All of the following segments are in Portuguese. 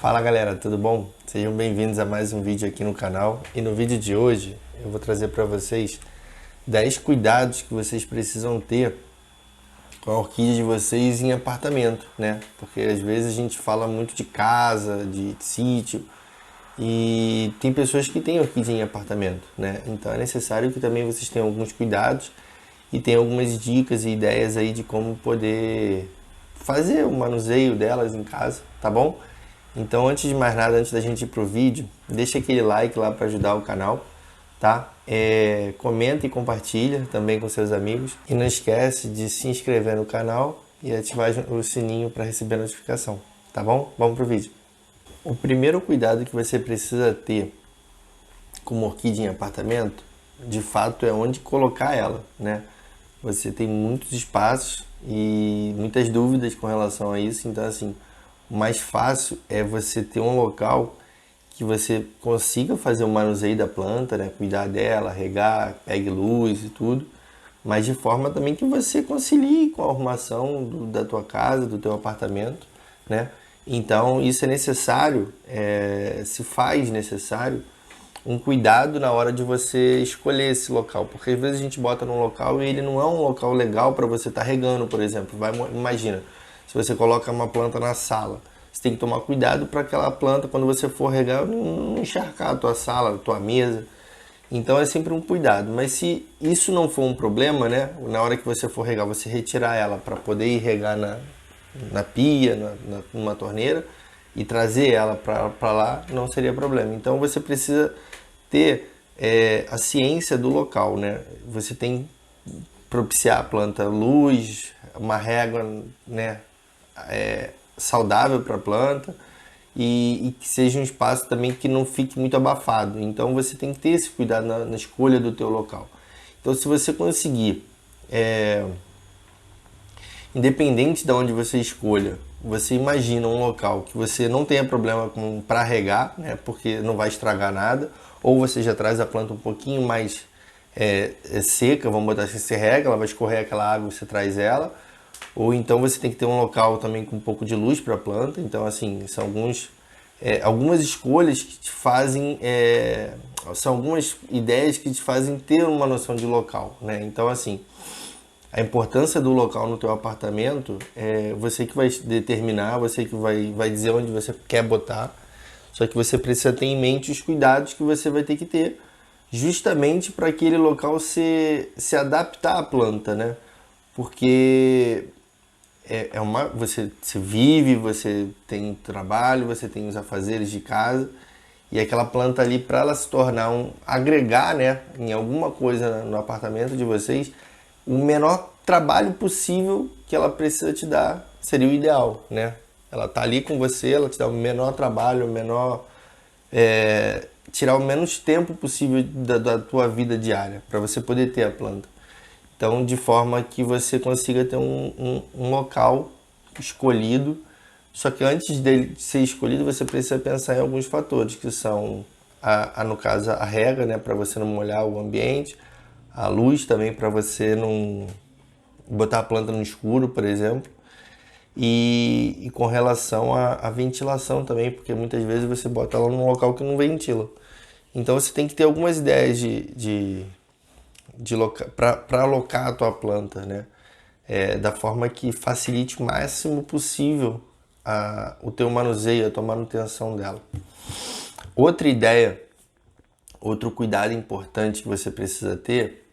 Fala galera, tudo bom? Sejam bem-vindos a mais um vídeo aqui no canal. E no vídeo de hoje eu vou trazer para vocês 10 cuidados que vocês precisam ter com a orquídea de vocês em apartamento, né? Porque às vezes a gente fala muito de casa, de sítio, e tem pessoas que têm orquídea em apartamento, né? Então é necessário que também vocês tenham alguns cuidados e tenham algumas dicas e ideias aí de como poder fazer o manuseio delas em casa, tá bom? Então, antes de mais nada, antes da gente ir pro vídeo, deixa aquele like lá para ajudar o canal, tá? Comenta e compartilha também com seus amigos. E não esquece de se inscrever no canal e ativar o sininho para receber a notificação, tá bom? Vamos pro vídeo. O primeiro cuidado que você precisa ter com uma orquídea em apartamento, de fato, é onde colocar ela, né? Você tem muitos espaços e muitas dúvidas com relação a isso, então assim, o mais fácil é você ter um local que você consiga fazer o manuseio da planta, né? Cuidar dela, regar, pegue luz e tudo, mas de forma também que você concilie com a arrumação da tua casa, do teu apartamento, né? Então isso é necessário, se faz necessário um cuidado na hora de você escolher esse local, porque às vezes a gente bota num local e ele não é um local legal para você estar regando, por exemplo. Imagina, se você coloca uma planta na sala, você tem que tomar cuidado para aquela planta, quando você for regar, não encharcar a tua sala, a tua mesa. Então é sempre um cuidado. Mas se isso não for um problema, né, na hora que você for regar, você retirar ela para poder ir regar na pia, numa torneira, e trazer ela para lá, não seria problema. Então você precisa ter a ciência do local, né? Você tem que propiciar a planta luz, uma régua, né, saudável para a planta, e que seja um espaço também que não fique muito abafado. Então você tem que ter esse cuidado na escolha do teu local. Então se você conseguir, independente de onde você escolha, você imagina um local que você não tenha problema para regar, né, porque não vai estragar nada, ou você já traz a planta um pouquinho mais seca, vamos botar assim, você rega, ela vai escorrer aquela água, você traz ela, ou então você tem que ter um local também com um pouco de luz para a planta. Então assim, são algumas escolhas que te fazem, são algumas ideias que te fazem ter uma noção de local, né? Então assim, a importância do local no teu apartamento é você que vai determinar, você que vai dizer onde você quer botar. Só que você precisa ter em mente os cuidados que você vai ter que ter, justamente para aquele local se adaptar à planta, né? Porque você vive, você tem trabalho, você tem os afazeres de casa, e aquela planta ali, para ela se tornar agregar, né, em alguma coisa no apartamento de vocês, o menor trabalho possível que ela precisa te dar seria o ideal, né? Ela tá ali com você, ela te dá o menor trabalho, tirar o menos tempo possível da tua vida diária, para você poder ter a planta. Então, de forma que você consiga ter um local escolhido. Só que antes dele ser escolhido, você precisa pensar em alguns fatores, que são, no caso, a rega, né, para você não molhar o ambiente, a luz também, para você não botar a planta no escuro, por exemplo, e com relação à ventilação também, porque muitas vezes você bota ela num local que não ventila. Então você tem que ter algumas ideias para alocar a tua planta, né? Da forma que facilite o máximo possível o teu manuseio, a tua manutenção dela. Outra ideia, outro cuidado importante que você precisa ter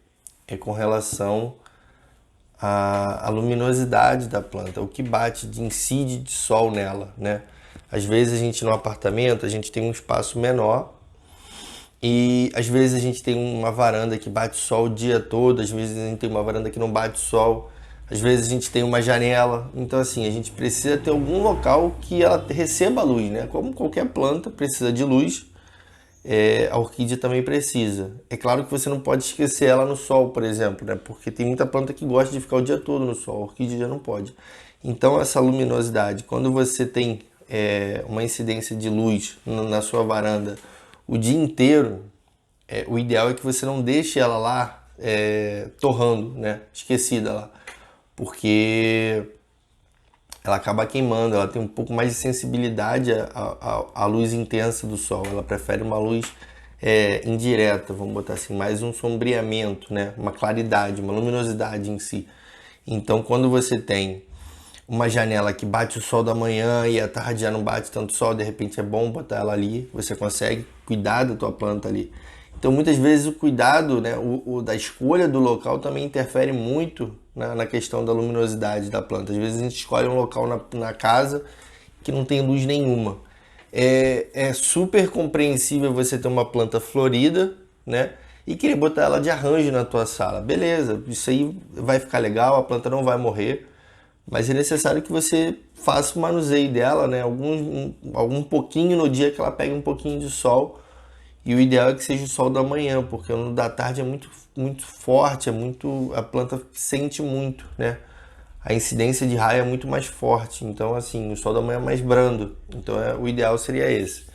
é com relação à luminosidade da planta, o que bate de incide de sol nela, né? Às vezes a gente no apartamento, a gente tem um espaço menor, e às vezes a gente tem uma varanda que bate sol o dia todo, às vezes a gente tem uma varanda que não bate sol, às vezes a gente tem uma janela. Então assim, a gente precisa ter algum local que ela receba luz, né? Como qualquer planta precisa de luz, a orquídea também precisa. É claro que você não pode esquecer ela no sol, por exemplo, né? Porque tem muita planta que gosta de ficar o dia todo no sol, a orquídea já não pode. Então essa luminosidade, quando você tem uma incidência de luz na sua varanda o dia inteiro, o ideal é que você não deixe ela lá torrando, né? Esquecida lá. Porque ela acaba queimando, ela tem um pouco mais de sensibilidade à luz intensa do sol, ela prefere uma luz indireta, vamos botar assim, mais um sombreamento, né? Uma claridade, uma luminosidade em si. Então, quando você tem uma janela que bate o sol da manhã e à tarde já não bate tanto sol, de repente é bom botar ela ali, você consegue cuidar da tua planta ali. Então muitas vezes o cuidado, né, da escolha do local também interfere muito na questão da luminosidade da planta. Às vezes a gente escolhe um local na casa que não tem luz nenhuma. É super compreensível você ter uma planta florida, né, e querer botar ela de arranjo na tua sala. Beleza, isso aí vai ficar legal, a planta não vai morrer, mas é necessário que você faça o manuseio dela, né? Algum pouquinho no dia que ela pegue um pouquinho de sol. E o ideal é que seja o sol da manhã, porque o da tarde é muito forte, a planta sente muito, né? A incidência de raio é muito mais forte. Então, assim, o sol da manhã é mais brando. Então, o ideal seria esse.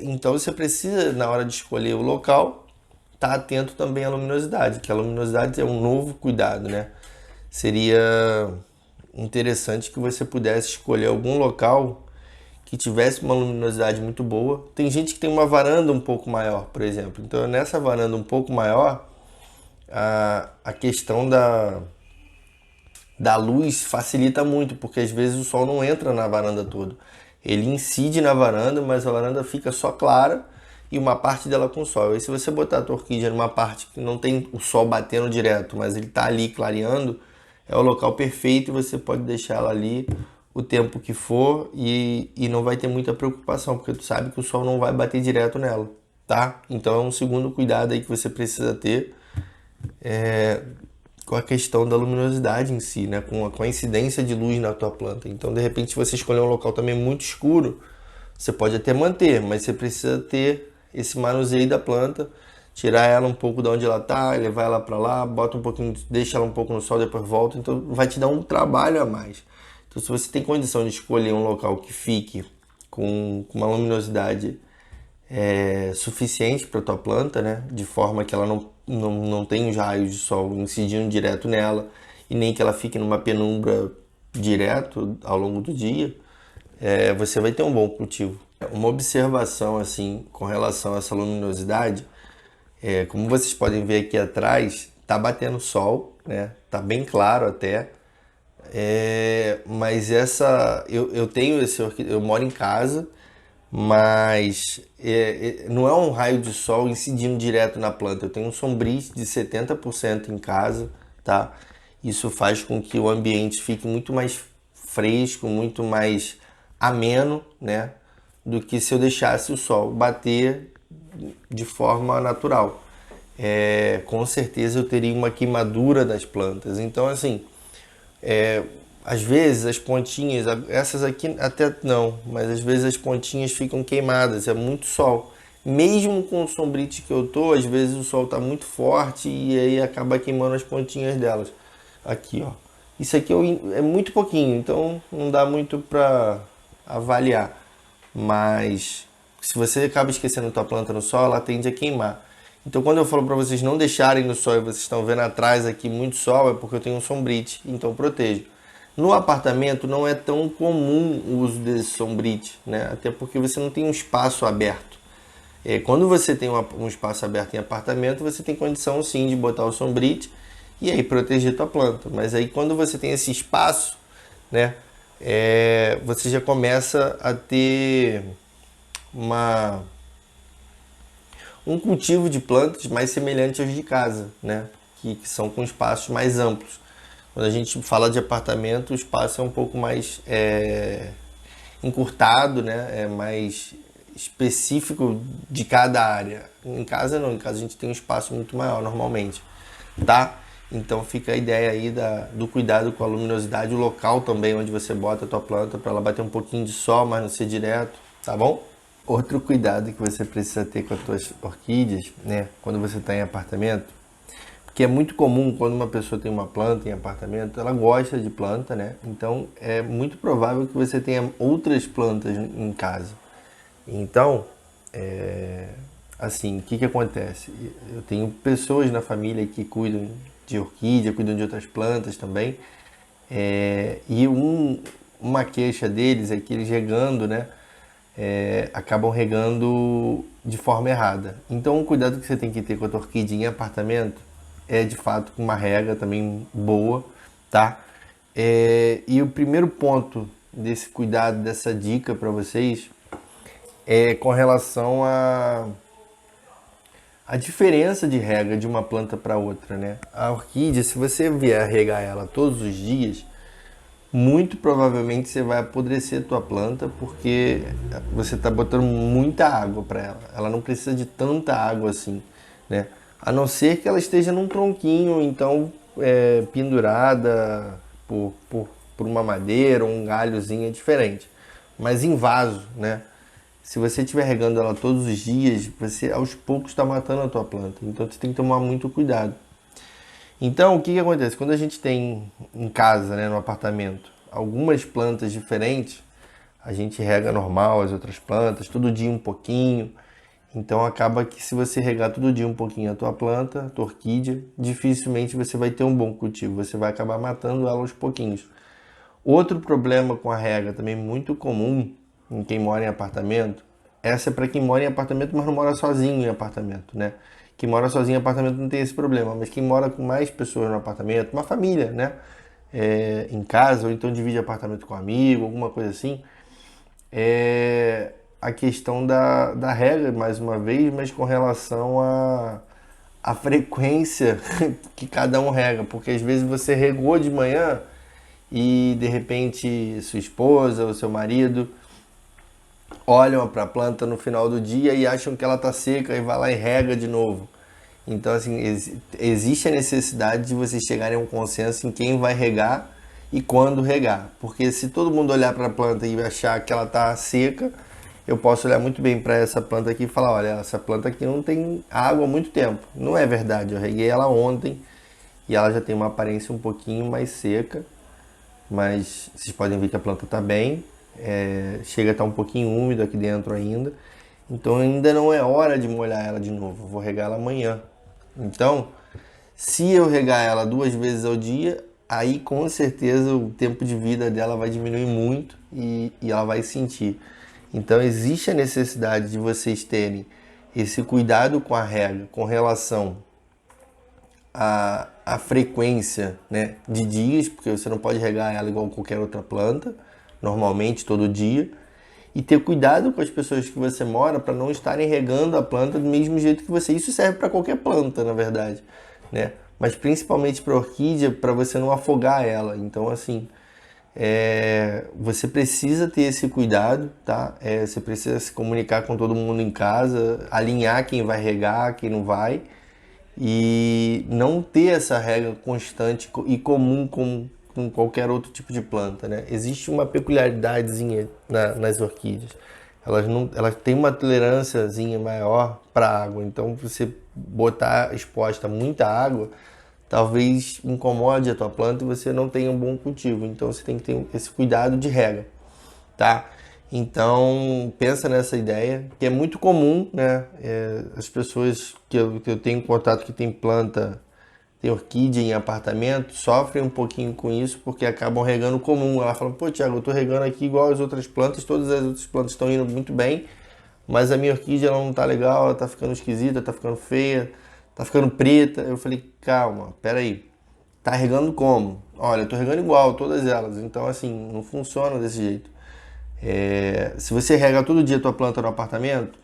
Então, você precisa, na hora de escolher o local, estar atento também à luminosidade, que a luminosidade é um novo cuidado, né? Seria interessante que você pudesse escolher algum local que tivesse uma luminosidade muito boa. Tem gente que tem uma varanda um pouco maior, por exemplo. Então, nessa varanda um pouco maior, a questão da luz facilita muito, porque às vezes o sol não entra na varanda toda. Ele incide na varanda, mas a varanda fica só clara e uma parte dela com sol. E se você botar a tua orquídea numa parte que não tem o sol batendo direto, mas ele está ali clareando, é o local perfeito e você pode deixar ela ali o tempo que for e não vai ter muita preocupação, porque tu sabe que o sol não vai bater direto nela, tá? Então é um segundo cuidado aí que você precisa ter com a questão da luminosidade em si, né? Com a incidência de luz na tua planta. Então, de repente, se você escolher um local também muito escuro, você pode até manter, mas você precisa ter esse manuseio da planta, tirar ela um pouco de onde ela tá, levar ela para lá, bota um pouquinho, deixa ela um pouco no sol, depois volta. Então, vai te dar um trabalho a mais. Então, se você tem condição de escolher um local que fique com uma luminosidade suficiente para tua planta, né? De forma que ela não tenha os raios de sol incidindo direto nela e nem que ela fique numa penumbra direto ao longo do dia, você vai ter um bom cultivo. Uma observação assim com relação a essa luminosidade, como vocês podem ver aqui atrás, tá batendo sol, né? Tá bem claro até. Mas eu tenho eu moro em casa, mas não é um raio de sol incidindo direto na planta. Eu tenho um sombrite de 70% em casa, tá? Isso faz com que o ambiente fique muito mais fresco, muito mais ameno, né? Do que se eu deixasse o sol bater de forma natural. Com certeza eu teria uma queimadura das plantas. Então, assim, às vezes as pontinhas, essas aqui até não, mas às vezes as pontinhas ficam queimadas, é muito sol. Mesmo com o sombrite que eu tô, às vezes o sol tá muito forte e aí acaba queimando as pontinhas delas. Aqui, ó. Isso aqui é muito pouquinho, então não dá muito para avaliar. Mas se você acaba esquecendo a tua planta no sol, ela tende a queimar. Então quando eu falo para vocês não deixarem no sol e vocês estão vendo atrás aqui muito sol, é porque eu tenho um sombrite, então protejo. No apartamento não é tão comum o uso desse sombrite, né? Até porque você não tem um espaço aberto. Quando você tem um espaço aberto em apartamento, você tem condição sim de botar o sombrite e aí proteger tua planta. Mas aí quando você tem esse espaço, né, você já começa a ter um cultivo de plantas mais semelhante aos de casa, né, que são com espaços mais amplos. Quando a gente fala de apartamento, o espaço é um pouco mais encurtado, né? É mais específico de cada área. Em casa não, em casa a gente tem um espaço muito maior normalmente, tá? Então fica a ideia aí do cuidado com a luminosidade, o local também onde você bota a tua planta para ela bater um pouquinho de sol, mas não ser direto, tá bom? Outro cuidado que você precisa ter com as tuas orquídeas, né? Quando você está em apartamento, que é muito comum quando uma pessoa tem uma planta em apartamento, ela gosta de planta, né? Então é muito provável que você tenha outras plantas em casa. Então, assim, o que acontece? Eu tenho pessoas na família que cuidam de orquídea, cuidam de outras plantas também. Uma queixa deles é que eles regando, né, acabam regando de forma errada. Então, um cuidado que você tem que ter com a tua orquídea em apartamento é de fato com uma rega também boa, tá? E o primeiro ponto desse cuidado, dessa dica para vocês é com relação a diferença de rega de uma planta para outra, né? A orquídea, se você vier regar ela todos os dias, muito provavelmente você vai apodrecer a tua planta porque você está botando muita água para ela. Ela não precisa de tanta água assim, né? A não ser que ela esteja num tronquinho, então pendurada por uma madeira ou um galhozinho é diferente. Mas em vaso, né? Se você estiver regando ela todos os dias, você aos poucos está matando a tua planta. Então você tem que tomar muito cuidado. Então, o que acontece? Quando a gente tem em casa, né, no apartamento, algumas plantas diferentes, a gente rega normal as outras plantas, todo dia um pouquinho. Então, acaba que se você regar todo dia um pouquinho a tua planta, a tua orquídea, dificilmente você vai ter um bom cultivo. Você vai acabar matando ela aos pouquinhos. Outro problema com a rega também muito comum em quem mora em apartamento, essa é para quem mora em apartamento, mas não mora sozinho em apartamento, né? Quem mora sozinho em apartamento não tem esse problema, mas quem mora com mais pessoas no apartamento, uma família, né? Em casa, ou então divide apartamento com um amigo, alguma coisa assim, é a questão da regra, mais uma vez, mas com relação a frequência que cada um rega, porque às vezes você regou de manhã e de repente sua esposa ou seu marido olham para a planta no final do dia e acham que ela está seca e vai lá e rega de novo. Então, assim, existe a necessidade de vocês chegarem a um consenso em quem vai regar e quando regar. Porque se todo mundo olhar para a planta e achar que ela está seca, eu posso olhar muito bem para essa planta aqui e falar, olha, essa planta aqui não tem água há muito tempo. Não é verdade, eu reguei ela ontem e ela já tem uma aparência um pouquinho mais seca, mas vocês podem ver que a planta está bem, chega a estar um pouquinho úmido aqui dentro ainda, então ainda não é hora de molhar ela de novo, eu vou regar ela amanhã. Então, se eu regar ela 2 vezes ao dia, aí com certeza o tempo de vida dela vai diminuir muito e ela vai sentir. Então existe a necessidade de vocês terem esse cuidado com a rega com relação à frequência, né, de dias, porque você não pode regar ela igual qualquer outra planta, normalmente todo dia, e ter cuidado com as pessoas que você mora para não estarem regando a planta do mesmo jeito que você. Isso serve para qualquer planta, na verdade, né? Mas principalmente para orquídea, para você não afogar ela. Então, assim, você precisa ter esse cuidado, tá? Você precisa se comunicar com todo mundo em casa, alinhar quem vai regar, quem não vai, e não ter essa regra constante e comum com qualquer outro tipo de planta, né? Existe uma peculiaridadezinha nas orquídeas. Elas têm uma tolerânciazinha maior para água, então você botar exposta muita água, talvez incomode a tua planta e você não tenha um bom cultivo. Então você tem que ter esse cuidado de rega, tá? Então pensa nessa ideia, que é muito comum, né? As pessoas que eu tenho contato que tem planta, tem orquídea em apartamento, sofrem um pouquinho com isso porque acabam regando comum. Ela fala, pô, Thiago, eu tô regando aqui igual as outras plantas, todas as outras plantas estão indo muito bem, mas a minha orquídea ela não tá legal, ela tá ficando esquisita, tá ficando feia, tá ficando preta. Eu falei, calma, peraí, tá regando como? Olha, eu tô regando igual todas elas, então assim, não funciona desse jeito. Se você rega todo dia a tua planta no apartamento,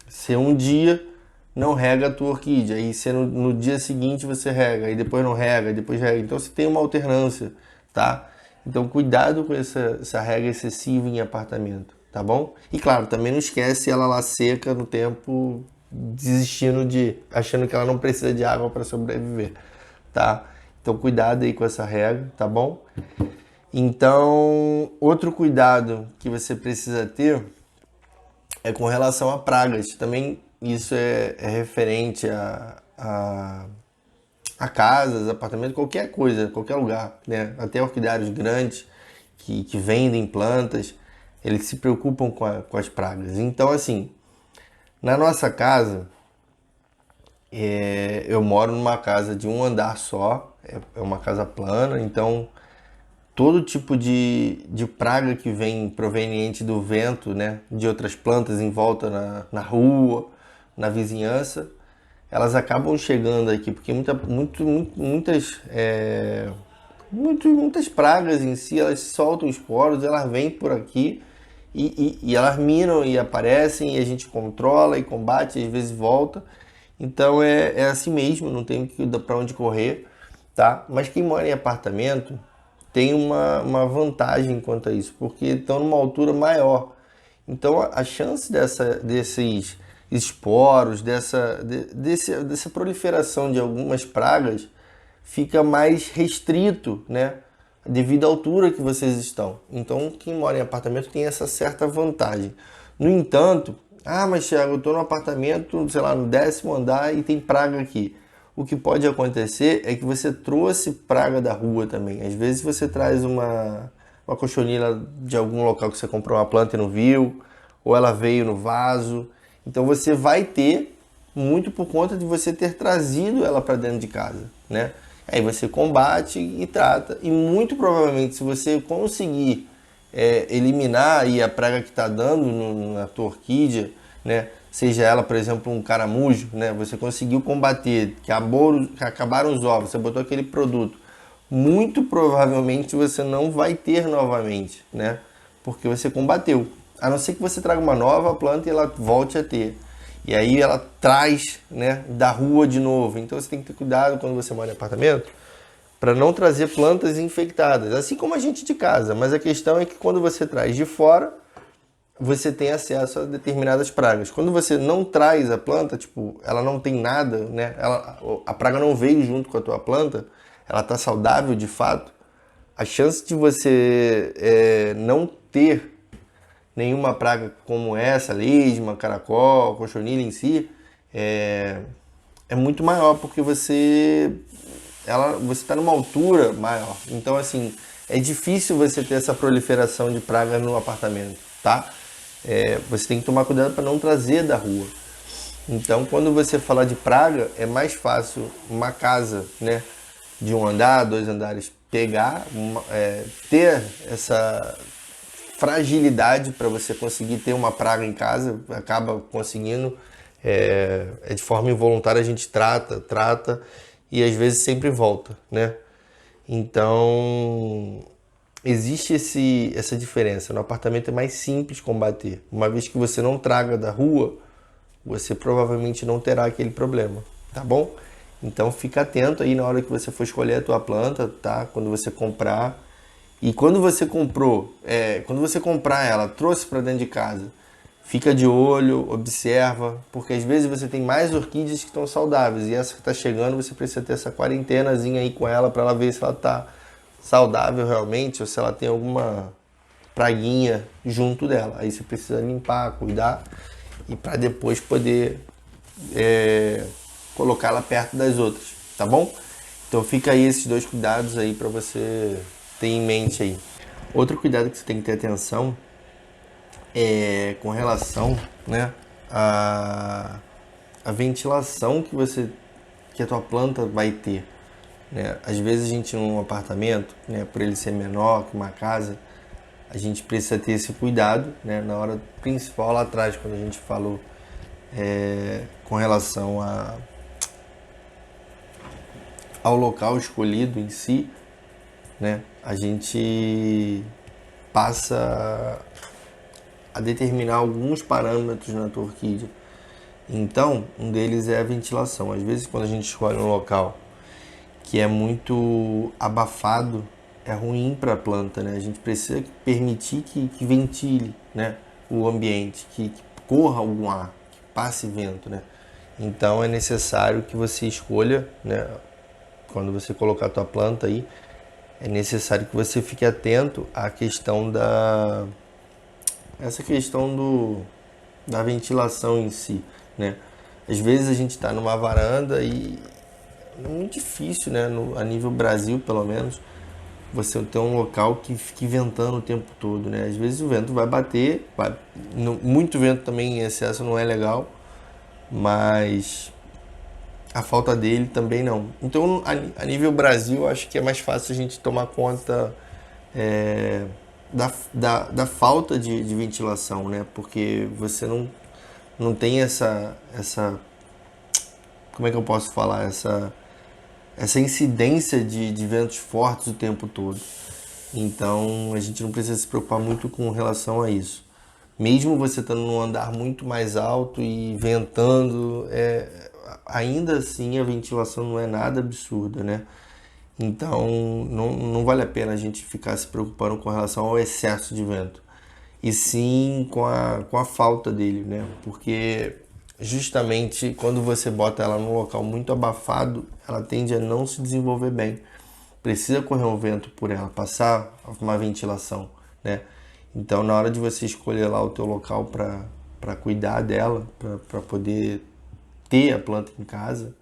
se um dia não rega a tua orquídea, e se no dia seguinte você rega, e depois não rega, e depois rega, então você tem uma alternância, tá? Então cuidado com essa rega excessiva em apartamento, tá bom? E claro, também não esquece ela lá seca no tempo, achando que ela não precisa de água para sobreviver, tá? Então cuidado aí com essa rega, tá bom? Então, outro cuidado que você precisa ter é com relação a pragas. Também isso é referente a casas, apartamentos, qualquer coisa, qualquer lugar, né? Até orquidários grandes que vendem plantas, eles se preocupam com as pragas. Então, assim, na nossa casa, eu moro numa casa de um andar só, é uma casa plana, então todo tipo de praga que vem proveniente do vento, né, de outras plantas em volta na rua, na vizinhança, elas acabam chegando aqui, porque muitas pragas em si, elas soltam os poros, elas vêm por aqui e elas miram e aparecem, e a gente controla e combate, e às vezes volta. Então é assim mesmo, não tem para onde correr, tá? Mas quem mora em apartamento tem uma vantagem quanto a isso, porque estão numa altura maior. Então a chance desses esporos, dessa proliferação de algumas pragas fica mais restrito, né? Devido à altura que vocês estão. Então quem mora em apartamento tem essa certa vantagem. No entanto, mas Thiago, eu estou no apartamento, sei lá, no 10º andar e tem praga aqui. O que pode acontecer é que você trouxe praga da rua também. Às vezes você traz uma cochonila de algum local que você comprou uma planta e não viu, ou ela veio no vaso. Então você vai ter muito por conta de você ter trazido ela para dentro de casa, né? Aí você combate e trata. E muito provavelmente, se você conseguir eliminar aí a praga que está dando na tua orquídea, né? Seja ela, por exemplo, um caramujo, né? Você conseguiu combater, que acabaram os ovos, você botou aquele produto. Muito provavelmente você não vai ter novamente, né? Porque você combateu. A não ser que você traga uma nova planta e ela volte a ter. E aí ela traz, né, da rua de novo. Então você tem que ter cuidado quando você mora em apartamento para não trazer plantas infectadas, assim como a gente de casa. Mas a questão é que quando você traz de fora, você tem acesso a determinadas pragas. Quando você não traz a planta, tipo, ela não tem nada, né? A praga não veio junto com a tua planta, ela está saudável de fato. A chance de você não ter nenhuma praga como essa, lesma, caracol, cochonilha em si, é muito maior, porque você está numa altura maior. Então, assim, é difícil você ter essa proliferação de praga no apartamento, tá? Você tem que tomar cuidado para não trazer da rua. Então, quando você falar de praga, é mais fácil uma casa, né, de 1 andar, 2 andares, pegar, ter essa fragilidade para você conseguir ter uma praga em casa, acaba conseguindo, de forma involuntária a gente trata e às vezes sempre volta, né? Então existe essa diferença. No apartamento é mais simples combater. Uma vez que você não traga da rua, você provavelmente não terá aquele problema, tá bom? Então fica atento aí na hora que você for escolher a tua planta, tá? Quando você comprar. E quando você quando você comprar ela, trouxe para dentro de casa, fica de olho, observa, porque às vezes você tem mais orquídeas que estão saudáveis e essa que está chegando você precisa ter essa quarentenazinha aí com ela para ela ver se ela está saudável realmente ou se ela tem alguma praguinha junto dela. Aí você precisa limpar, cuidar e para depois poder colocar ela perto das outras, tá bom? Então fica aí esses 2 cuidados aí para você ter em mente aí. Outro cuidado que você tem que ter atenção é com relação, né, a ventilação que a tua planta vai ter, né? Às vezes a gente num apartamento, né, por ele ser menor que uma casa, a gente precisa ter esse cuidado, né, na hora principal lá atrás, quando a gente falou com relação ao local escolhido em si, né, a gente passa a determinar alguns parâmetros na tua orquídea. Então, um deles é a ventilação. Às vezes, quando a gente escolhe um local que é muito abafado, é ruim para a planta, né? A gente precisa permitir que ventile, né, o ambiente, que corra algum ar, que passe vento, né? Então, é necessário que você escolha, né, quando você colocar a tua planta aí, é necessário que você fique atento à questão da ventilação em si, né? Às vezes a gente está numa varanda e é muito difícil, né? A nível Brasil, pelo menos, você ter um local que fique ventando o tempo todo, né? Às vezes o vento vai bater, muito vento também em excesso não é legal, mas a falta dele também não. Então, a nível Brasil, acho que é mais fácil a gente tomar conta da falta de ventilação, né? Porque você não tem como é que eu posso falar? Essa incidência de ventos fortes o tempo todo. Então a gente não precisa se preocupar muito com relação a isso. Mesmo você estando num andar muito mais alto e ventando, ainda assim a ventilação não é nada absurda, né? Então não vale a pena a gente ficar se preocupando com relação ao excesso de vento, e sim com a falta dele, né? Porque justamente quando você bota ela num local muito abafado, ela tende a não se desenvolver bem. Precisa correr um vento por ela, passar uma ventilação, né? Então, na hora de você escolher lá o teu local para cuidar dela, para poder ter a planta em casa,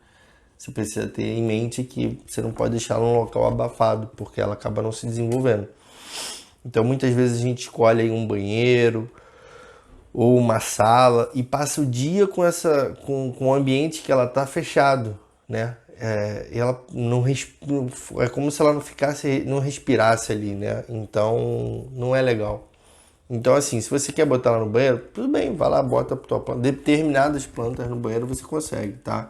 você precisa ter em mente que você não pode deixar ela num local abafado, porque ela acaba não se desenvolvendo. Então, muitas vezes a gente escolhe aí um banheiro ou uma sala e passa o dia com o ambiente que ela tá fechado, né? Ela não é como se ela não respirasse ali, né? Então não é legal. Então assim, se você quer botar ela no banheiro, tudo bem, vai lá, bota a tua planta. Determinadas plantas no banheiro você consegue, tá?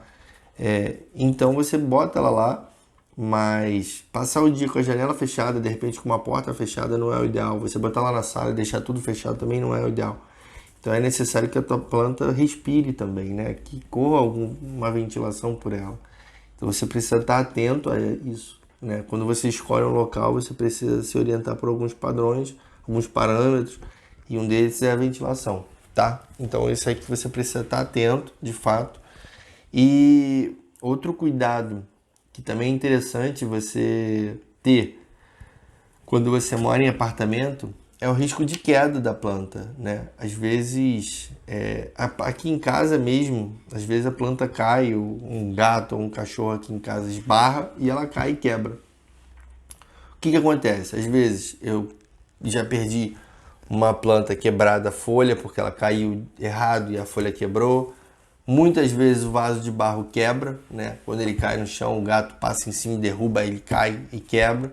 Então você bota ela lá, mas passar o dia com a janela fechada, de repente com uma porta fechada, não é o ideal. Você botar lá na sala e deixar tudo fechado também não é o ideal. Então é necessário que a tua planta respire também, né? Que corra uma ventilação por ela. Então você precisa estar atento a isso, né? Quando você escolhe um local, você precisa se orientar por alguns padrões, alguns parâmetros, e um deles é a ventilação, tá? Então isso aí que você precisa estar atento, de fato. E outro cuidado que também é interessante você ter quando você mora em apartamento é o risco de queda da planta, né? Às vezes, aqui em casa mesmo, às vezes a planta cai, um gato ou um cachorro aqui em casa esbarra e ela cai e quebra. O que acontece? Às vezes eu já perdi uma planta quebrada, folha, porque ela caiu errado e a folha quebrou. Muitas vezes o vaso de barro quebra, né? Quando ele cai no chão, o gato passa em cima e derruba, ele cai e quebra.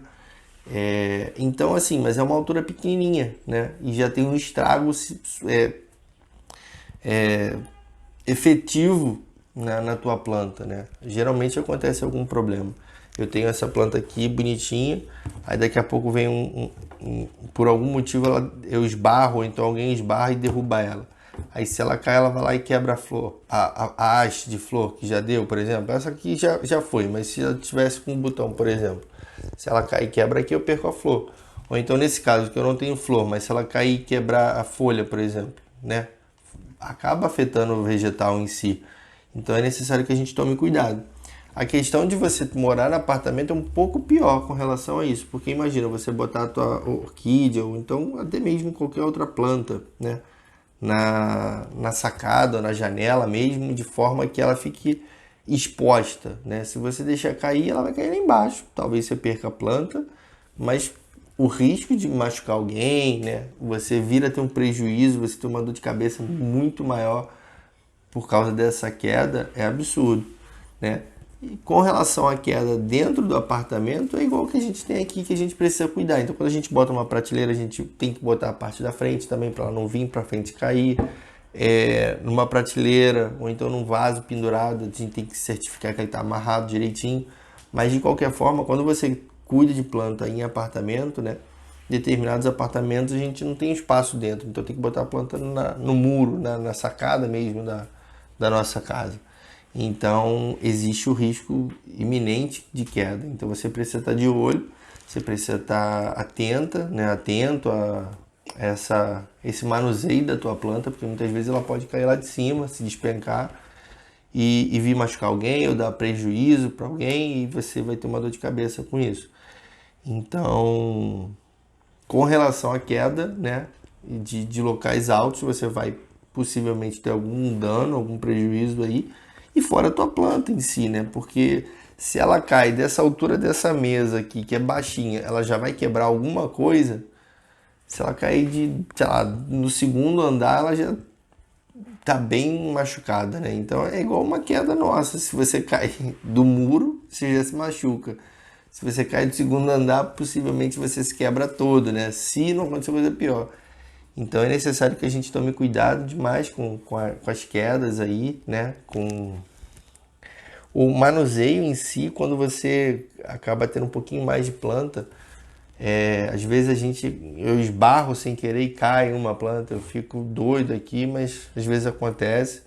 Então assim, mas é uma altura pequenininha, né? E já tem um estrago efetivo na tua planta, né? Geralmente acontece algum problema. Eu tenho essa planta aqui bonitinha, aí daqui a pouco vem por algum motivo eu esbarro, ou então alguém esbarra e derruba ela. Aí se ela cai, ela vai lá e quebra a flor, a haste de flor que já deu, por exemplo. Essa aqui já foi, mas se ela tivesse com um botão, por exemplo, se ela cair e quebra aqui, eu perco a flor. Ou então nesse caso que eu não tenho flor, mas se ela cair e quebrar a folha, por exemplo, né? Acaba afetando o vegetal em si. Então é necessário que a gente tome cuidado. A questão de você morar no apartamento é um pouco pior com relação a isso, porque imagina você botar a tua orquídea ou então até mesmo qualquer outra planta, né, na sacada, na janela mesmo, de forma que ela fique exposta, né? Se você deixar cair, ela vai cair lá embaixo. Talvez você perca a planta, mas o risco de machucar alguém, né? Você vir a ter um prejuízo, você ter uma dor de cabeça muito maior por causa dessa queda é absurdo, né? E com relação à queda dentro do apartamento, é igual que a gente tem aqui, que a gente precisa cuidar. Então, quando a gente bota uma prateleira, a gente tem que botar a parte da frente também, para ela não vir para frente e cair. Numa prateleira, ou então num vaso pendurado, a gente tem que certificar que ele está amarrado direitinho. Mas, de qualquer forma, quando você cuida de planta em apartamento, né? Determinados apartamentos a gente não tem espaço dentro, então tem que botar a planta no muro, na sacada mesmo da nossa casa. Então existe o risco iminente de queda. Então você precisa estar de olho, você precisa estar atenta, né, atento a esse manuseio da tua planta, porque muitas vezes ela pode cair lá de cima, se despencar e vir machucar alguém ou dar prejuízo para alguém e você vai ter uma dor de cabeça com isso. Então, com relação à queda, né, de locais altos, você vai possivelmente ter algum dano, algum prejuízo aí, e fora a tua planta em si, né, porque se ela cai dessa altura dessa mesa aqui, que é baixinha, ela já vai quebrar alguma coisa. Se ela cair sei lá, no segundo andar, ela já tá bem machucada, né? Então é igual uma queda nossa. Se você cair do muro, você já se machuca. Se você cai do segundo andar, possivelmente você se quebra todo, né? Se não acontecer coisa pior. Então é necessário que a gente tome cuidado demais com as quedas aí, né? Com o manuseio em si, quando você acaba tendo um pouquinho mais de planta, às vezes eu esbarro sem querer e cai uma planta, eu fico doido aqui, mas às vezes acontece.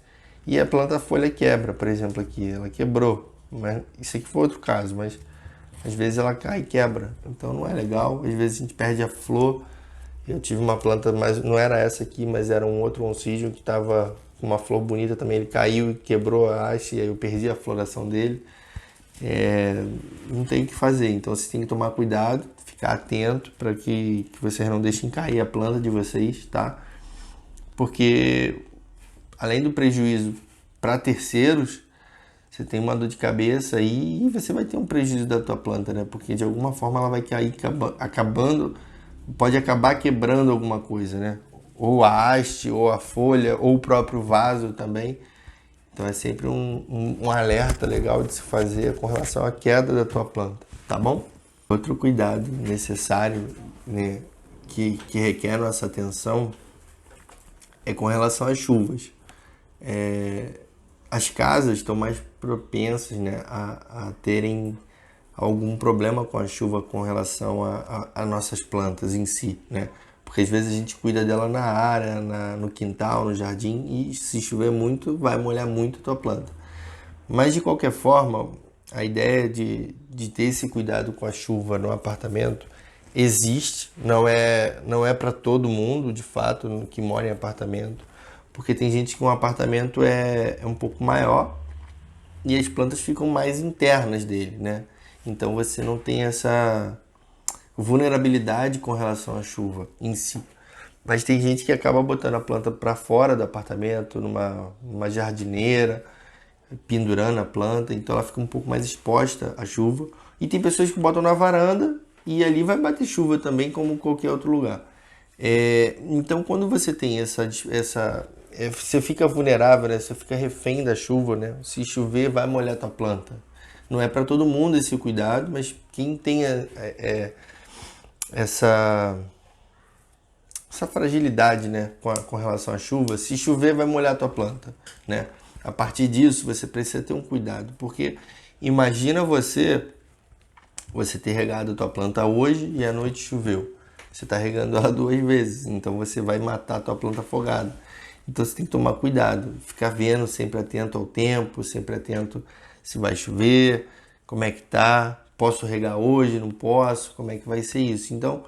E a planta a folha quebra, por exemplo, aqui, ela quebrou. Mas isso aqui foi outro caso, mas às vezes ela cai e quebra. Então não é legal, às vezes a gente perde a flor. Eu tive uma planta, mas não era essa aqui, mas era um outro oncídio que estava com uma flor bonita também. Ele caiu e quebrou a haste, e aí eu perdi a floração dele. Não tem o que fazer, então você tem que tomar cuidado, ficar atento para que vocês não deixem cair a planta de vocês, tá? Porque além do prejuízo para terceiros, você tem uma dor de cabeça aí e você vai ter um prejuízo da tua planta, né? Porque de alguma forma ela vai cair acabando, pode acabar quebrando alguma coisa, né? Ou a haste, ou a folha, ou o próprio vaso também. Então é sempre um alerta legal de se fazer com relação à queda da tua planta, tá bom? Outro cuidado necessário, né, que requer nossa atenção é com relação às chuvas. As casas estão mais propensas, né, a terem algum problema com a chuva com relação a nossas plantas em si, né? Porque às vezes a gente cuida dela na área, no quintal, no jardim, e se chover muito, vai molhar muito a tua planta. Mas de qualquer forma, a ideia de ter esse cuidado com a chuva no apartamento existe, não é para todo mundo, de fato, que mora em apartamento, porque tem gente que um apartamento é um pouco maior e as plantas ficam mais internas dele, né? Então você não tem essa vulnerabilidade com relação à chuva em si. Mas tem gente que acaba botando a planta para fora do apartamento, numa jardineira, pendurando a planta, então ela fica um pouco mais exposta à chuva. E tem pessoas que botam na varanda e ali vai bater chuva também, como em qualquer outro lugar. Então quando você tem você fica vulnerável, né? Você fica refém da chuva, né? Se chover, vai molhar tua planta. Não é para todo mundo esse cuidado, mas quem tem essa fragilidade, né, com relação à chuva, se chover vai molhar a tua planta, né? A partir disso você precisa ter um cuidado, porque imagina você ter regado a tua planta hoje e à noite choveu. Você está regando ela 2 vezes, então você vai matar a tua planta afogada. Então você tem que tomar cuidado, ficar vendo, sempre atento ao tempo, sempre atento se vai chover, como é que tá, posso regar hoje, não posso, como é que vai ser isso. Então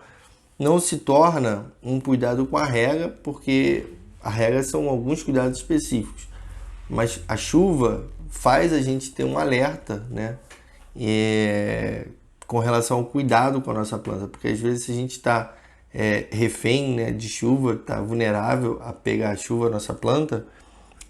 não se torna um cuidado com a rega, porque a rega são alguns cuidados específicos, mas a chuva faz a gente ter um alerta, né? Com relação ao cuidado com a nossa planta, porque às vezes se a gente está refém, né, de chuva, está vulnerável a pegar a chuva na nossa planta,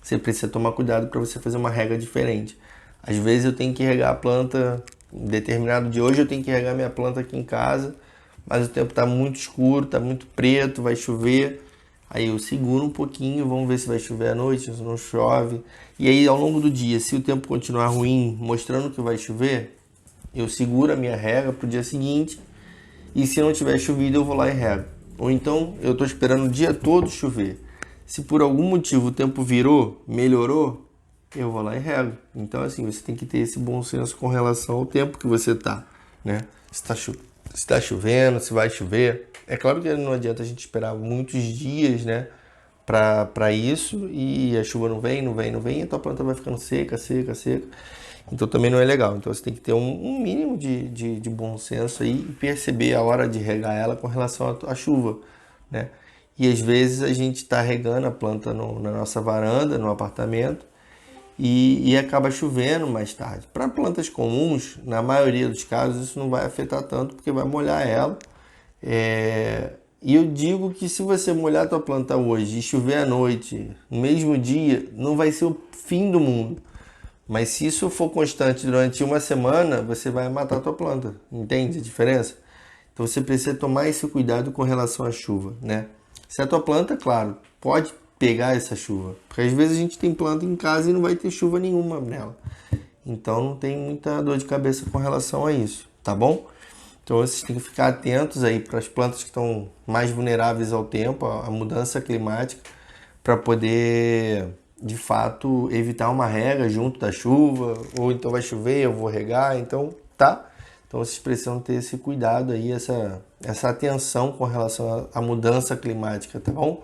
você precisa tomar cuidado para você fazer uma rega diferente. Às vezes eu tenho que regar a planta em determinado dia, hoje eu tenho que regar minha planta aqui em casa, mas o tempo está muito escuro, está muito preto, vai chover. Aí eu seguro um pouquinho, vamos ver se vai chover à noite, se não chove. E aí ao longo do dia, se o tempo continuar ruim, mostrando que vai chover, eu seguro a minha rega para o dia seguinte. E se não tiver chovido, eu vou lá e rego. Ou então eu estou esperando o dia todo chover. Se por algum motivo o tempo virou, melhorou, eu vou lá e rego. Então assim, você tem que ter esse bom senso com relação ao tempo que você está, né? Se está chovendo, se vai chover. É claro que não adianta a gente esperar muitos dias, né, para isso, e a chuva não vem, e a tua planta vai ficando seca. Então também não é legal. Então você tem que ter um mínimo de bom senso aí e perceber a hora de regar ela com relação à chuva, né? E às vezes a gente está regando a planta na nossa varanda, no apartamento, e acaba chovendo mais tarde. Para plantas comuns, na maioria dos casos, isso não vai afetar tanto, porque vai molhar ela. E eu digo que se você molhar a tua planta hoje e chover à noite, no mesmo dia, não vai ser o fim do mundo. Mas se isso for constante durante uma semana, você vai matar a tua planta. Entende a diferença? Então você precisa tomar esse cuidado com relação à chuva, né? Se a tua planta, claro, pode pegar essa chuva. Porque às vezes a gente tem planta em casa e não vai ter chuva nenhuma nela. Então não tem muita dor de cabeça com relação a isso, tá bom? Então vocês têm que ficar atentos aí para as plantas que estão mais vulneráveis ao tempo, à mudança climática, para poder, de fato, evitar uma rega junto da chuva, ou então vai chover, eu vou regar, então, tá? Então vocês precisam ter esse cuidado aí, essa atenção com relação à mudança climática, tá bom?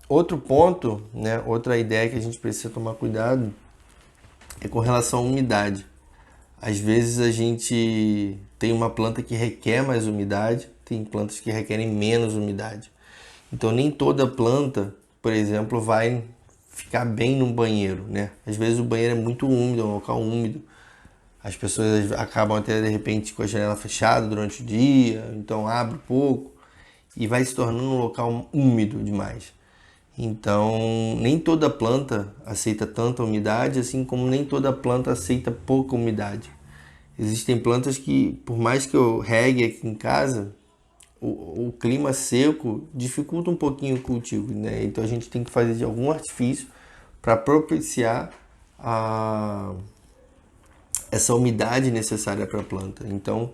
Outro ponto, né, outra ideia que a gente precisa tomar cuidado é com relação à umidade. Às vezes a gente tem uma planta que requer mais umidade, tem plantas que requerem menos umidade. Então nem toda planta, por exemplo, vai ficar bem no banheiro, né? Às vezes o banheiro é muito úmido, é um local úmido. As pessoas acabam até de repente com a janela fechada durante o dia, então abre pouco e vai se tornando um local úmido demais. Então, nem toda planta aceita tanta umidade, assim como nem toda planta aceita pouca umidade. Existem plantas que, por mais que eu regue aqui em casa, o clima seco dificulta um pouquinho o cultivo, né? Então a gente tem que fazer de algum artifício para propiciar essa umidade necessária para a planta. Então,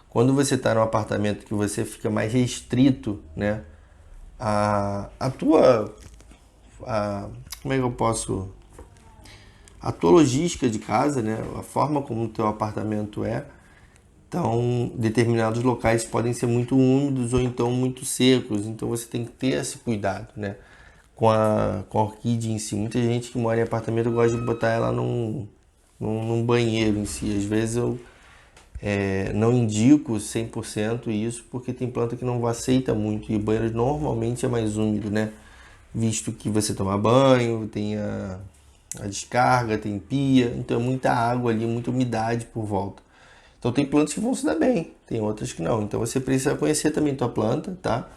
quando você está num apartamento que você fica mais restrito, né? Como é que eu posso... A tua logística de casa, né? A forma como o teu apartamento é. Então, determinados locais podem ser muito úmidos ou então muito secos. Então, você tem que ter esse cuidado, né? Com a orquídea em si. Muita gente que mora em apartamento gosta de botar ela num banheiro em si. Às vezes eu não indico 100% isso, porque tem planta que não aceita muito. E o banheiro normalmente é mais úmido, né? Visto que você toma banho, tem a descarga, tem pia. Então é muita água ali, muita umidade por volta. Então tem plantas que vão se dar bem, tem outras que não. Então você precisa conhecer também a tua planta, tá?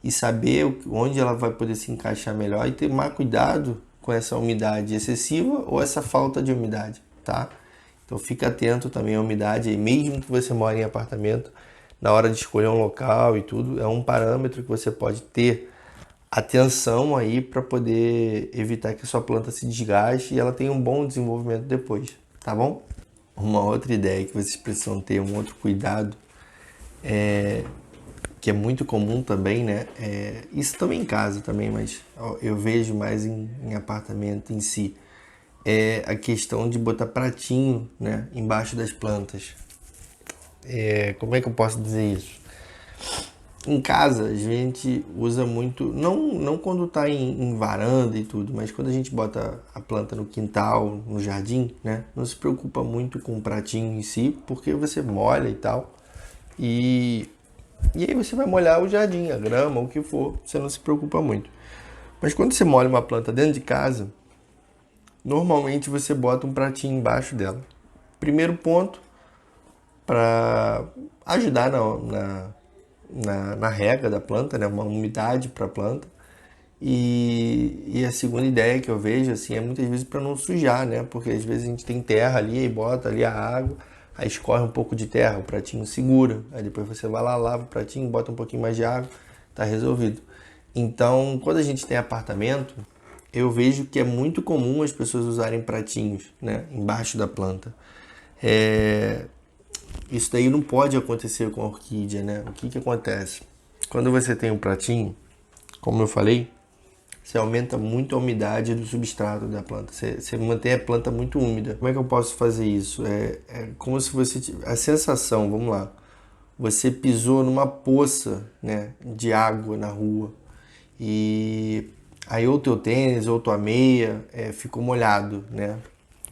E saber onde ela vai poder se encaixar melhor e ter mais cuidado com essa umidade excessiva ou essa falta de umidade, tá? Então fica atento também à umidade, mesmo que você mora em apartamento, na hora de escolher um local e tudo, é um parâmetro que você pode ter atenção aí para poder evitar que a sua planta se desgaste e ela tenha um bom desenvolvimento depois, tá bom? Uma outra ideia que vocês precisam ter, um outro cuidado, que é muito comum também, né? Isso também em casa também, mas eu vejo mais em apartamento em si. É a questão de botar pratinho, né, embaixo das plantas. Como é que eu posso dizer isso? Em casa a gente usa muito, não quando está em varanda e tudo, mas quando a gente bota a planta no quintal, no jardim, né? Não se preocupa muito com o pratinho em si, porque você molha e tal. E aí você vai molhar o jardim, a grama, o que for, você não se preocupa muito. Mas quando você molha uma planta dentro de casa, normalmente você bota um pratinho embaixo dela. Primeiro ponto, para ajudar na rega da planta, né? Uma umidade para a planta. E a segunda ideia que eu vejo assim é muitas vezes para não sujar, né? Porque às vezes a gente tem terra ali e bota ali a água, aí escorre um pouco de terra, o pratinho segura, aí depois você vai lá, lava o pratinho, bota um pouquinho mais de água, tá resolvido. Então, quando a gente tem apartamento, eu vejo que é muito comum as pessoas usarem pratinhos, né? Embaixo da planta. Isso daí não pode acontecer com a orquídea, né? O que acontece? Quando você tem um pratinho, como eu falei, você aumenta muito a umidade do substrato da planta. Você mantém a planta muito úmida. Como é que eu posso fazer isso? É como se você... A sensação, vamos lá. Você pisou numa poça, né, de água na rua. E aí ou teu tênis ou tua meia ficou molhado, né?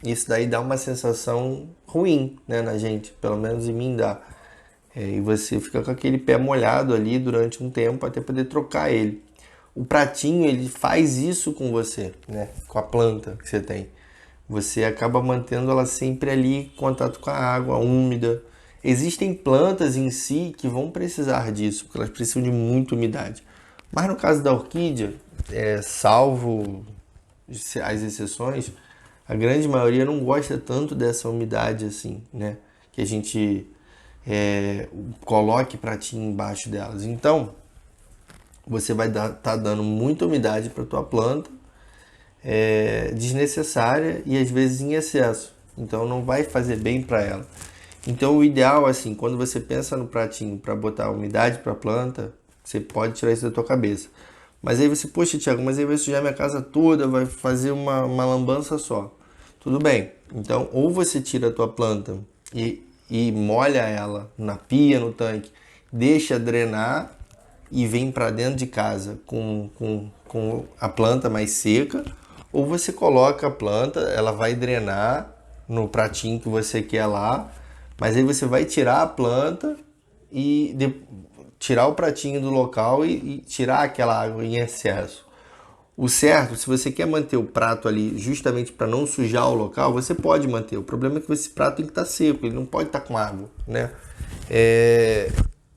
Isso daí dá uma sensação ruim, né, na gente, pelo menos em mim dá. E você fica com aquele pé molhado ali durante um tempo até poder trocar ele. O pratinho, ele faz isso com você, né, com a planta que você tem. Você acaba mantendo ela sempre ali em contato com a água úmida. Existem plantas em si que vão precisar disso, porque elas precisam de muita umidade. Mas no caso da orquídea, salvo as exceções, a grande maioria não gosta tanto dessa umidade assim, né? Que a gente coloque pratinho embaixo delas. Então, você vai tá dando muita umidade para tua planta, desnecessária e às vezes em excesso. Então, não vai fazer bem para ela. Então o ideal, assim, quando você pensa no pratinho para botar umidade para a planta, você pode tirar isso da tua cabeça. Mas aí você, poxa, Thiago, mas aí vai sujar minha casa toda, vai fazer uma lambança só. Tudo bem. Então, ou você tira a tua planta e molha ela na pia, no tanque, deixa drenar e vem para dentro de casa com a planta mais seca, ou você coloca a planta, ela vai drenar no pratinho que você quer lá, mas aí você vai tirar a planta e tirar o pratinho do local e tirar aquela água em excesso. O certo, se você quer manter o prato ali justamente para não sujar o local, você pode manter. O problema é que esse prato tem que estar seco, ele não pode estar com água, né?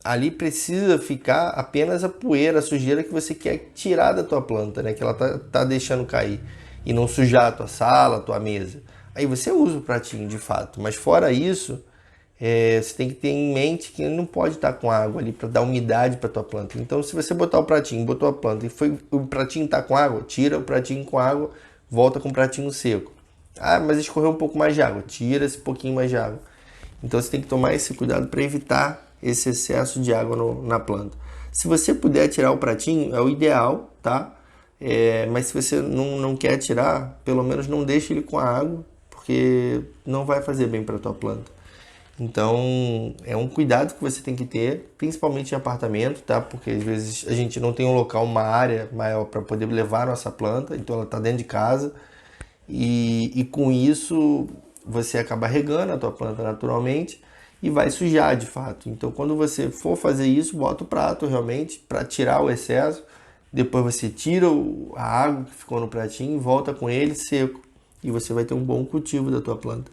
Ali precisa ficar apenas a poeira, a sujeira que você quer tirar da tua planta, né? Que ela tá deixando cair e não sujar a tua sala, a tua mesa. Aí você usa o pratinho de fato, mas fora isso, você tem que ter em mente que não pode estar com água ali para dar umidade para tua planta. Então, se você botar o pratinho, botou a planta e o pratinho está com água, tira o pratinho com água, volta com o pratinho seco. Ah, mas escorreu um pouco mais de água, tira esse pouquinho mais de água. Então, você tem que tomar esse cuidado para evitar esse excesso de água na planta. Se você puder tirar o pratinho, é o ideal, tá? Mas se você não quer tirar, pelo menos não deixe ele com a água, porque não vai fazer bem para tua planta. Então, é um cuidado que você tem que ter, principalmente em apartamento, tá? Porque às vezes a gente não tem um local, uma área maior para poder levar a nossa planta, então ela está dentro de casa e com isso você acaba regando a tua planta naturalmente e vai sujar de fato. Então, quando você for fazer isso, bota o prato realmente para tirar o excesso, depois você tira a água que ficou no pratinho e volta com ele seco e você vai ter um bom cultivo da tua planta.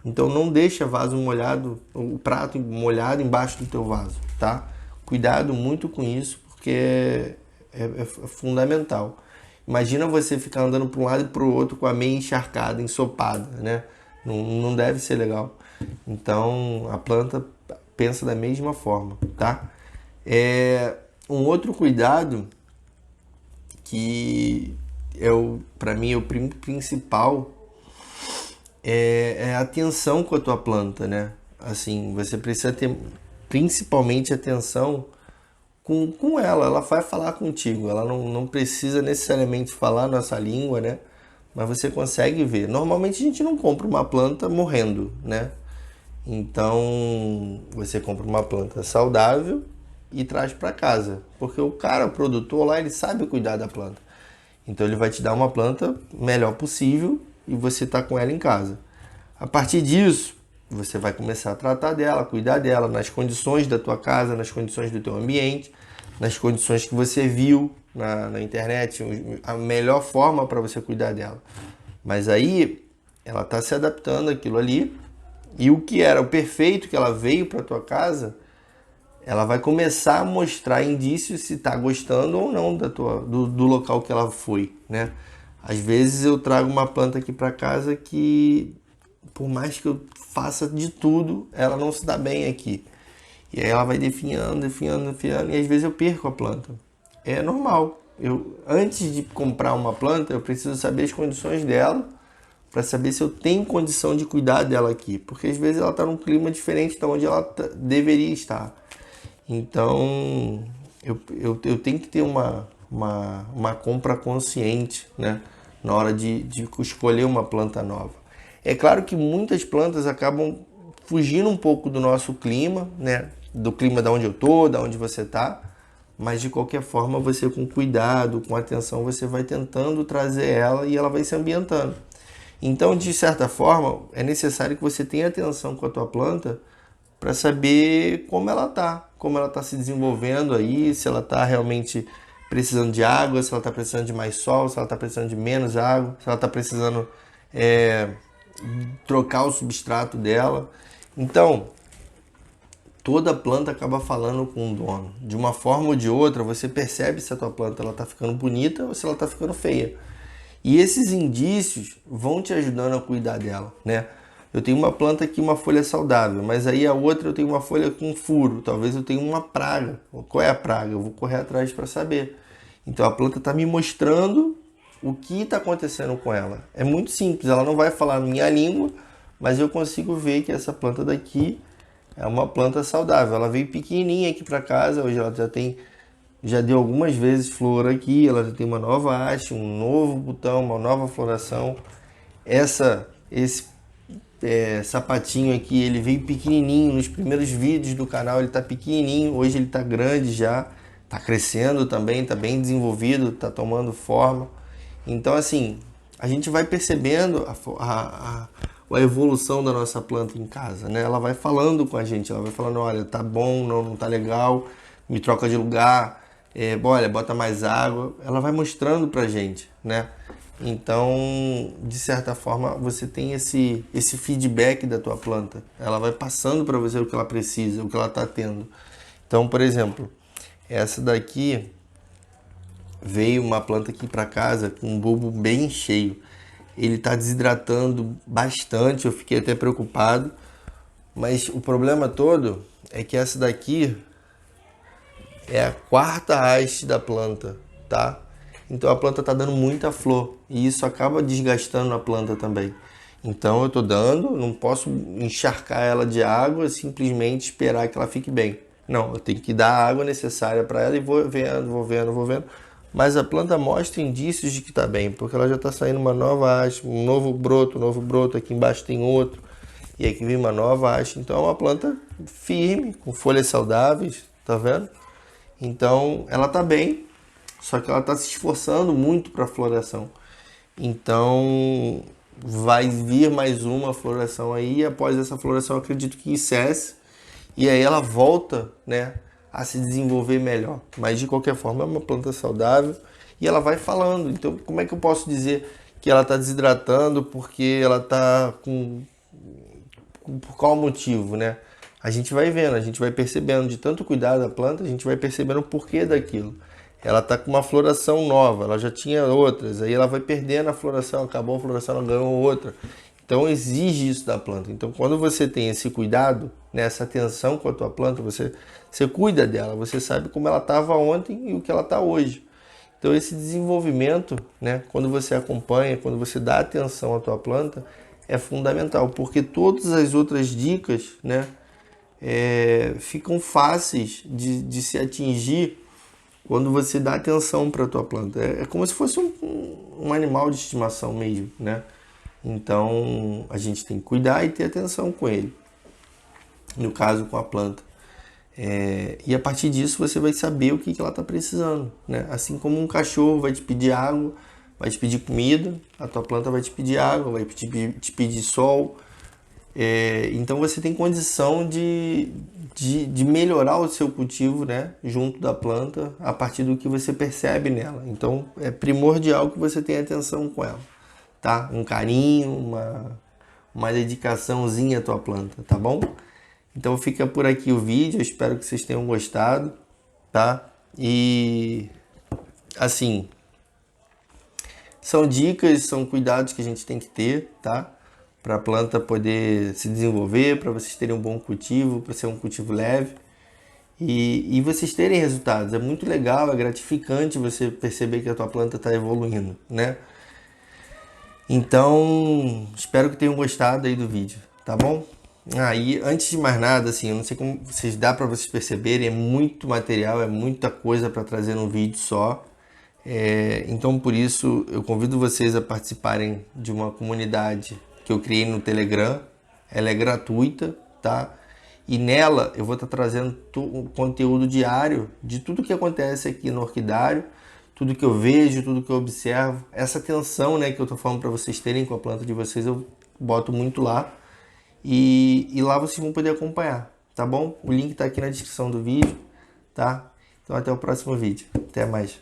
Então não deixa vaso molhado, o prato molhado embaixo do teu vaso, tá? Cuidado muito com isso, porque é fundamental. Imagina você ficar andando para um lado e para o outro com a meia encharcada, ensopada, né? Não deve ser legal. Então a planta pensa da mesma forma, tá? Um outro cuidado que para mim é o principal é a atenção com a tua planta, né? Assim, você precisa ter principalmente atenção com ela. Ela vai falar contigo, ela não precisa necessariamente falar a nossa língua, né? Mas você consegue ver. Normalmente a gente não compra uma planta morrendo, né? Então você compra uma planta saudável e traz para casa, porque o cara, o produtor lá, ele sabe cuidar da planta. Então ele vai te dar uma planta melhor possível e você está com ela em casa. A partir disso, você vai começar a tratar dela, cuidar dela nas condições da tua casa, nas condições do teu ambiente, nas condições que você viu na internet, a melhor forma para você cuidar dela. Mas aí ela está se adaptando àquilo ali e o que era o perfeito que ela veio para tua casa, ela vai começar a mostrar indícios se está gostando ou não do local que ela foi, né? Às vezes eu trago uma planta aqui para casa que, por mais que eu faça de tudo, ela não se dá bem aqui. E aí ela vai definhando, e às vezes eu perco a planta. É normal. Antes de comprar uma planta, eu preciso saber as condições dela, para saber se eu tenho condição de cuidar dela aqui. Porque às vezes ela está num clima diferente de onde ela deveria estar. Então, eu tenho que ter uma compra consciente, né? Na hora de escolher uma planta nova. É claro que muitas plantas acabam fugindo um pouco do nosso clima, né? Do clima da onde eu tô, da onde você tá, mas de qualquer forma você com cuidado, com atenção, você vai tentando trazer ela e ela vai se ambientando. Então, de certa forma, é necessário que você tenha atenção com a tua planta para saber como ela tá se desenvolvendo aí, se ela está realmente precisando de água, se ela está precisando de mais sol, se ela está precisando de menos água, se ela está precisando trocar o substrato dela. Então, toda planta acaba falando com o dono. De uma forma ou de outra, você percebe se a tua planta está ficando bonita ou se ela está ficando feia. E esses indícios vão te ajudando a cuidar dela, né? Eu tenho uma planta aqui, uma folha saudável, mas aí a outra eu tenho uma folha com furo, talvez eu tenha uma praga. Qual é a praga? Eu vou correr atrás para saber. Então a planta está me mostrando o que está acontecendo com ela. É muito simples, ela não vai falar a minha língua, mas eu consigo ver que essa planta daqui é uma planta saudável. Ela veio pequenininha aqui para casa, hoje ela já deu algumas vezes flor aqui, ela já tem uma nova haste, um novo botão, uma nova floração. Esse sapatinho aqui, ele veio pequenininho, nos primeiros vídeos do canal ele tá pequenininho, hoje ele tá grande já, tá crescendo também, tá bem desenvolvido, tá tomando forma. Então assim, a gente vai percebendo a evolução da nossa planta em casa, né? Ela vai falando com a gente, ela vai falando, olha, tá bom, não tá legal, me troca de lugar, olha, bota mais água. Ela vai mostrando pra gente, né? Então, de certa forma, você tem esse feedback da tua planta. Ela vai passando para você o que ela precisa, o que ela está tendo. Então, por exemplo, essa daqui veio uma planta aqui para casa com um bulbo bem cheio. Ele está desidratando bastante, eu fiquei até preocupado. Mas o problema todo é que essa daqui é a quarta haste da planta, tá? Então a planta está dando muita flor e isso acaba desgastando a planta também. Então eu estou dando, não posso encharcar ela de água, simplesmente esperar que ela fique bem. Não, eu tenho que dar a água necessária para ela e vou vendo, vou vendo, vou vendo. Mas a planta mostra indícios de que está bem, porque ela já está saindo uma nova haste, um novo broto, aqui embaixo tem outro, e aqui vem uma nova haste. Então é uma planta firme, com folhas saudáveis, tá vendo? Então ela está bem, só que ela está se esforçando muito para a floração. Então vai vir mais uma floração aí, e após essa floração eu acredito que cesse, e aí ela volta, né, a se desenvolver melhor. Mas de qualquer forma é uma planta saudável e ela vai falando. Então como é que eu posso dizer que ela está desidratando porque ela está por qual motivo, né? A gente vai vendo, a gente vai percebendo, de tanto cuidar da planta, a gente vai percebendo o porquê daquilo. Ela está com uma floração nova, ela já tinha outras, aí ela vai perdendo a floração, acabou a floração, ela ganhou outra. Então exige isso da planta. Então quando você tem esse cuidado, né, essa atenção com a tua planta, você cuida dela, você sabe como ela estava ontem e o que ela está hoje. Então esse desenvolvimento, né, quando você acompanha, quando você dá atenção à tua planta, é fundamental, porque todas as outras dicas, né, ficam fáceis de se atingir quando você dá atenção para a tua planta. É como se fosse um animal de estimação mesmo, né? Então a gente tem que cuidar e ter atenção com ele, no caso com a planta. E a partir disso você vai saber o que ela está precisando, né? Assim como um cachorro vai te pedir água, vai te pedir comida, a tua planta vai te pedir água, vai te pedir sol. Então você tem condição de melhorar o seu cultivo, né, junto da planta, a partir do que você percebe nela. Então é primordial que você tenha atenção com ela, tá? Um carinho, uma dedicaçãozinha à tua planta, tá bom? Então fica por aqui o vídeo, eu espero que vocês tenham gostado, tá? E assim, são dicas, são cuidados que a gente tem que ter, tá? Para a planta poder se desenvolver, para vocês terem um bom cultivo, para ser um cultivo leve e vocês terem resultados. É muito legal, é gratificante você perceber que a tua planta está evoluindo, né? Então, espero que tenham gostado aí do vídeo, tá bom? E antes de mais nada, assim, eu não sei como dá para vocês perceberem, é muito material, é muita coisa para trazer num vídeo só. Então, por isso, eu convido vocês a participarem de uma comunidade que eu criei no Telegram. Ela é gratuita, tá? E nela eu vou estar trazendo um conteúdo diário de tudo que acontece aqui no orquidário, tudo que eu vejo, tudo que eu observo. Essa atenção, né, que eu tô falando para vocês terem com a planta de vocês, eu boto muito lá. E lá vocês vão poder acompanhar, tá bom? O link tá aqui na descrição do vídeo, tá? Então até o próximo vídeo. Até mais.